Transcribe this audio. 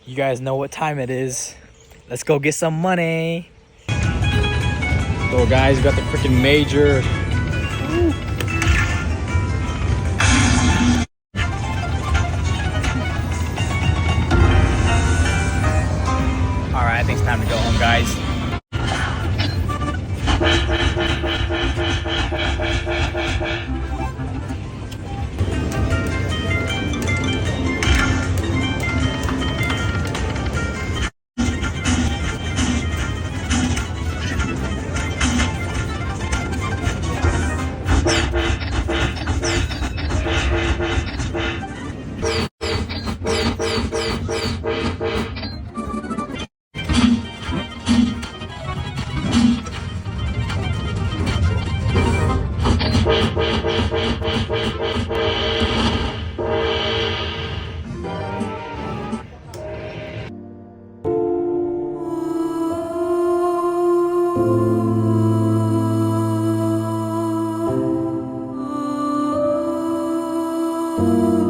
You guys know what time it is. Let's go get some money. So guys, we got the freaking major. Woo. All right, I think it's time to go home, guys. you.